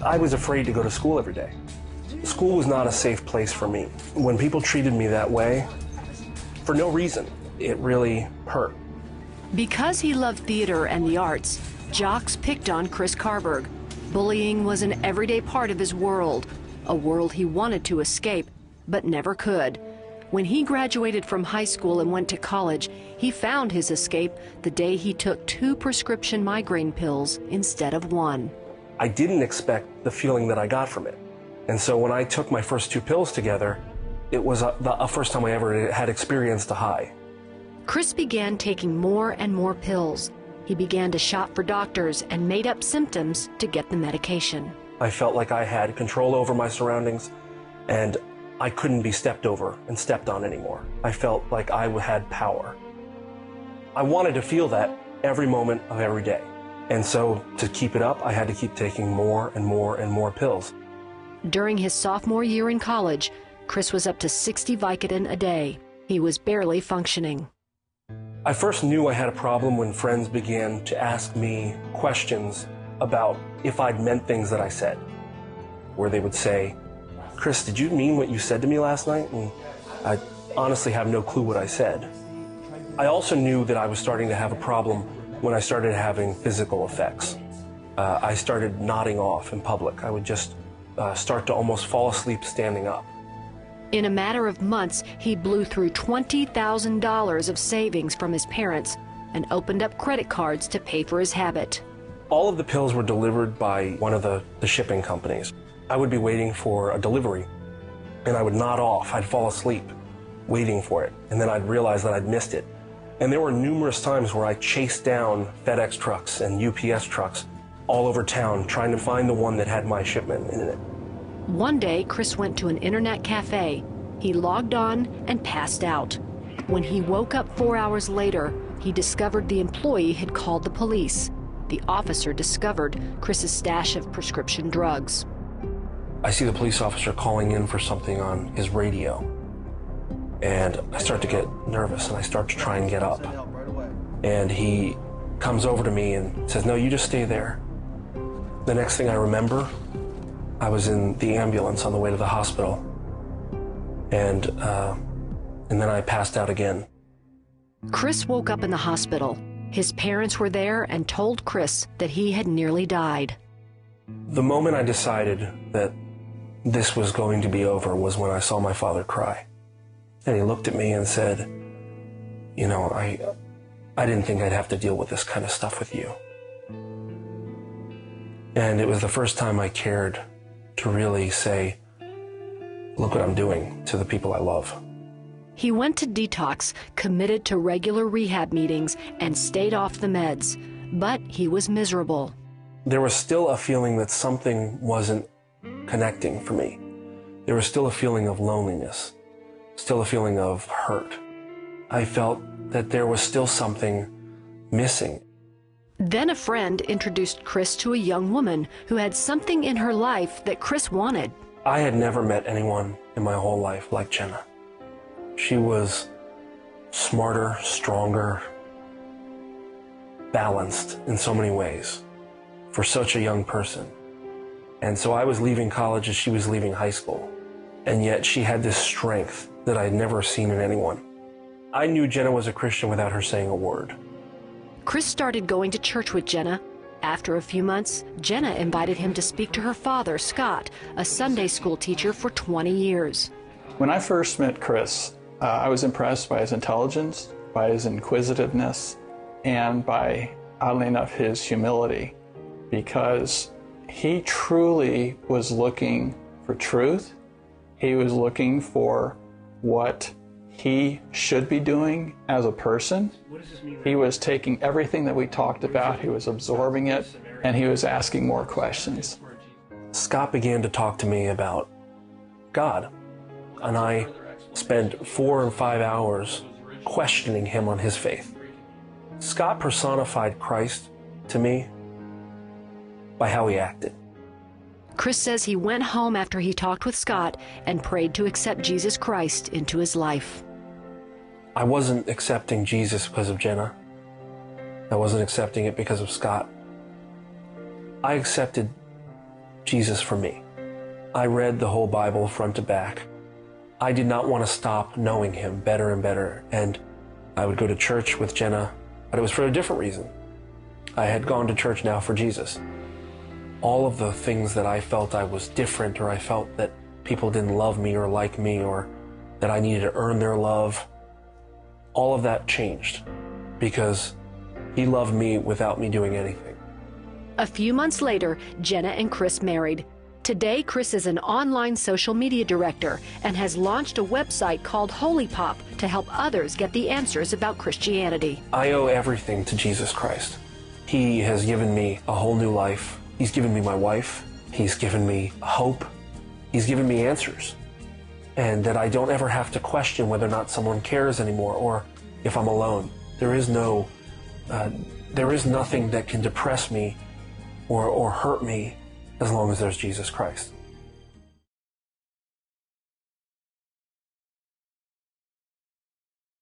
I was afraid to go to school every day. School was not a safe place for me. When people treated me that way, for no reason, it really hurt. Because he loved theater and the arts, jocks picked on Chris Carberg. Bullying was an everyday part of his world, a world he wanted to escape, but never could. When he graduated from high school and went to college, he found his escape the day he took 2 prescription migraine pills instead of 1. I didn't expect the feeling that I got from it. And so when I took my first 2 pills together, it was the first time I ever had experienced a high. Chris began taking more and more pills. He began to shop for doctors and made up symptoms to get the medication. I felt like I had control over my surroundings, and I couldn't be stepped over and stepped on anymore. I felt like I had power. I wanted to feel that every moment of every day. And so to keep it up, I had to keep taking more and more and more pills. During his sophomore year in college, Chris was up to 60 Vicodin a day. He was barely functioning. I first knew I had a problem when friends began to ask me questions about if I'd meant things that I said. Where they would say, "Chris, did you mean what you said to me last night?" And I honestly have no clue what I said. I also knew that I was starting to have a problem when I started having physical effects. I started nodding off in public. I would just start to almost fall asleep standing up. In a matter of months, he blew through $20,000 of savings from his parents and opened up credit cards to pay for his habit. All of the pills were delivered by one of the shipping companies. I would be waiting for a delivery, and I would nod off. I'd fall asleep waiting for it, and then I'd realize that I'd missed it. And there were numerous times where I chased down FedEx trucks and UPS trucks all over town trying to find the one that had my shipment in it. One day, Chris went to an internet cafe. He logged on and passed out. When he woke up 4 hours later, he discovered the employee had called the police. The officer discovered Chris's stash of prescription drugs. I see the police officer calling in for something on his radio. And I start to get nervous, and I start to try and get up. And he comes over to me and says, "No, you just stay there." The next thing I remember, I was in the ambulance on the way to the hospital. And then I passed out again. Chris woke up in the hospital. His parents were there and told Chris that he had nearly died. The moment I decided that this was going to be over was when I saw my father cry. And he looked at me and said, "You know, I didn't think I'd have to deal with this kind of stuff with you." And it was the first time I cared to really say, "Look what I'm doing to the people I love." He went to detox, committed to regular rehab meetings, and stayed off the meds. But he was miserable. There was still a feeling that something wasn't connecting for me. There was still a feeling of loneliness, still a feeling of hurt. I felt that there was still something missing. Then a friend introduced Chris to a young woman who had something in her life that Chris wanted. I had never met anyone in my whole life like Jenna. She was smarter, stronger, balanced in so many ways for such a young person. And so I was leaving college as she was leaving high school. And yet she had this strength that I'd never seen in anyone. I knew Jenna was a Christian without her saying a word. Chris started going to church with Jenna. After a few months, Jenna invited him to speak to her father, Scott, a Sunday school teacher for 20 years. When I first met Chris, I was impressed by his intelligence, by his inquisitiveness, and by, oddly enough, his humility, because he truly was looking for truth. He was looking for what he should be doing as a person. He was taking everything that we talked about, he was absorbing it, and he was asking more questions. Scott began to talk to me about God, and I spent 4 and 5 hours questioning him on his faith. Scott personified Christ to me by how he acted. Chris says he went home after he talked with Scott and prayed to accept Jesus Christ into his life. I wasn't accepting Jesus because of Jenna. I wasn't accepting it because of Scott. I accepted Jesus for me. I read the whole Bible front to back. I did not want to stop knowing him better and better, and I would go to church with Jenna, but it was for a different reason. I had gone to church now for Jesus. All of the things that I felt I was different, or I felt that people didn't love me or like me, or that I needed to earn their love, all of that changed because he loved me without me doing anything. A few months later, Jenna and Chris married. Today, Chris is an online social media director and has launched a website called Holy Pop to help others get the answers about Christianity. I owe everything to Jesus Christ. He has given me a whole new life. He's given me my wife. He's given me hope. He's given me answers. And that I don't ever have to question whether or not someone cares anymore or if I'm alone. There is nothing that can depress me or hurt me as long as there's Jesus Christ.